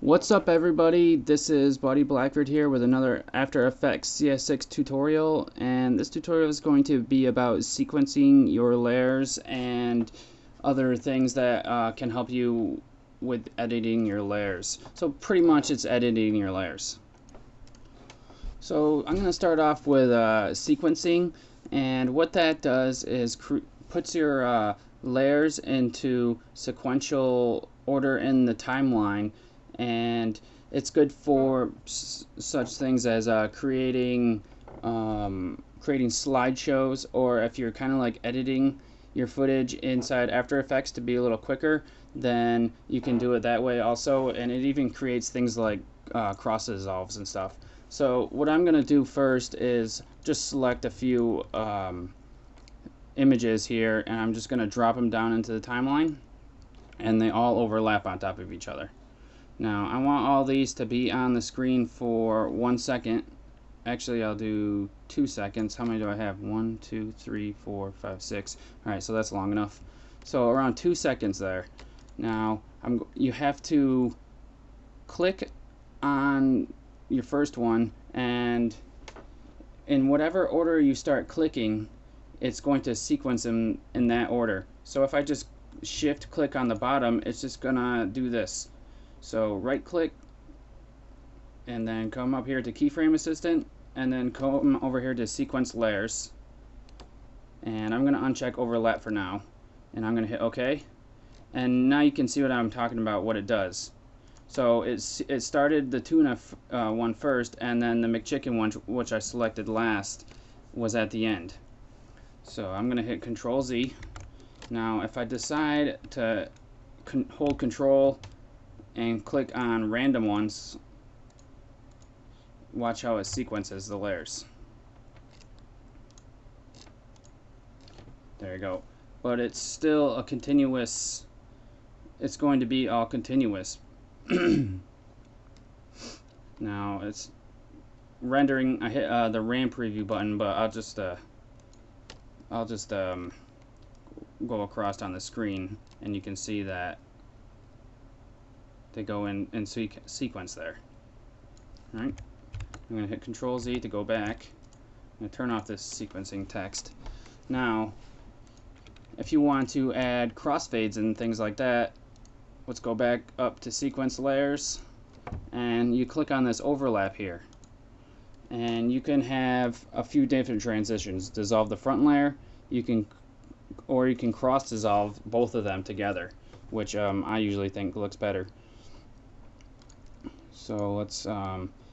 What's up, everybody? This is Buddy Blackford here with another After Effects CS6 tutorial, and this tutorial is going to be about sequencing your layers and other things that can help you with editing your layers. So pretty much it's editing your layers. So I'm going to start off with sequencing, and what that does is puts your layers into sequential order in the timeline, and it's good for such things as creating slideshows, or if you're kind of like editing your footage inside After Effects to be a little quicker, then you can do it that way also. And it even creates things like cross dissolves and stuff. So what I'm going to do first is just select a few images here, and I'm just going to drop them down into the timeline, and they all overlap on top of each other. Now I want all these to be on the screen for 1 second. Actually, I'll do 2 seconds. How many do I have? 1, 2, 3, 4, 5, 6. Alright, so that's long enough. So around 2 seconds there. Now you have to click on your first one, and in whatever order you start clicking, it's going to sequence them in that order. So if I just shift click on the bottom, it's just gonna do this. So right click and then come up here to keyframe assistant, and then come over here to sequence layers, and I'm going to uncheck overlap for now, and I'm going to hit OK, and now you can see what I'm talking about, what it does. So it started the tuna one first, and then the McChicken one, which I selected last, was at the end. So I'm going to hit Control Z. Now if I decide to hold Control and click on random ones, watch how it sequences the layers. There you go. But it's still a continuous, it's going to be all continuous. Now it's rendering. I hit the RAM preview button, but I'll just go across on the screen, and you can see that they go in sequence there. Alright, I'm going to hit Control Z to go back. I'm going to turn off this sequencing text. Now, if you want to add crossfades and things like that, let's go back up to Sequence Layers, and you click on this overlap here. And you can have a few different transitions. Dissolve the front layer, you can cross dissolve both of them together, which I usually think looks better. So let's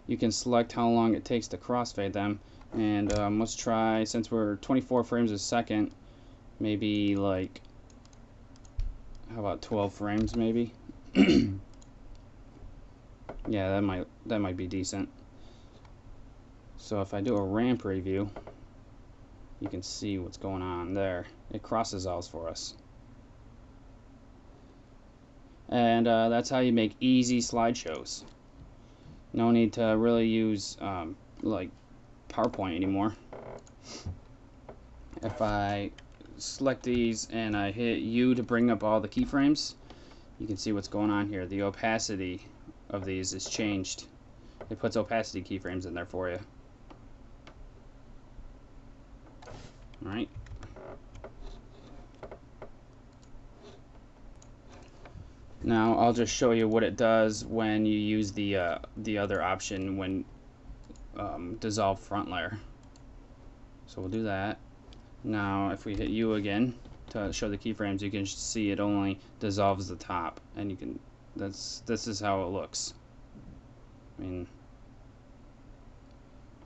you can select how long it takes to crossfade them, and let's try, since we're 24 frames a second, maybe like, how about 12 frames maybe? Yeah, that might be decent. So if I do a RAM preview, you can see what's going on there. It cross dissolves for us. And that's how you make easy slideshows. No need to really use like PowerPoint anymore. If I select these and I hit U to bring up all the keyframes, you can see what's going on here. The opacity of these is changed. It puts opacity keyframes in there for you. Alright. Now I'll just show you what it does when you use the other option, when dissolve front layer. So we'll do that. Now if we hit U again to show the keyframes, you can see it only dissolves the top, and you can, this is how it looks. I mean,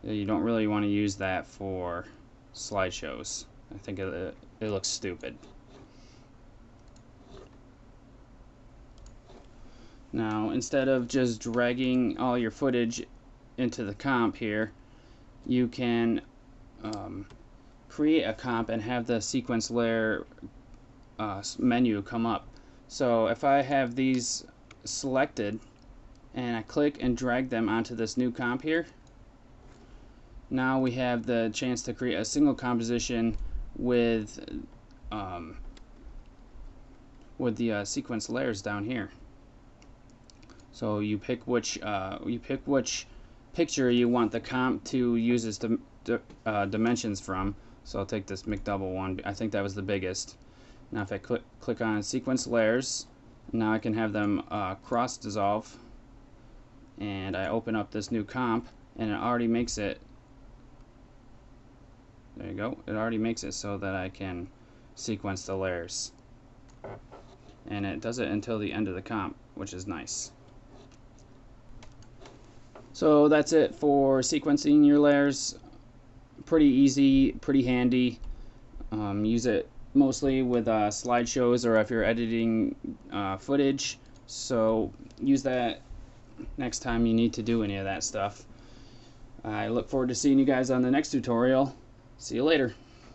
you don't really want to use that for slideshows. I think it looks stupid. Now, instead of just dragging all your footage into the comp here, you can create a comp and have the sequence layer menu come up. So if I have these selected and I click and drag them onto this new comp here, now we have the chance to create a single composition with the sequence layers down here. So you pick which picture you want the comp to use its dimensions from. So I'll take this McDouble one. I think that was the biggest. Now if I click on sequence layers, now I can have them cross dissolve, and I open up this new comp, and it already makes it. There you go. It already makes it so that I can sequence the layers, and it does it until the end of the comp, which is nice. So that's it for sequencing your layers. Pretty easy, pretty handy. Use it mostly with slideshows or if you're editing footage. So use that next time you need to do any of that stuff. I look forward to seeing you guys on the next tutorial. See you later.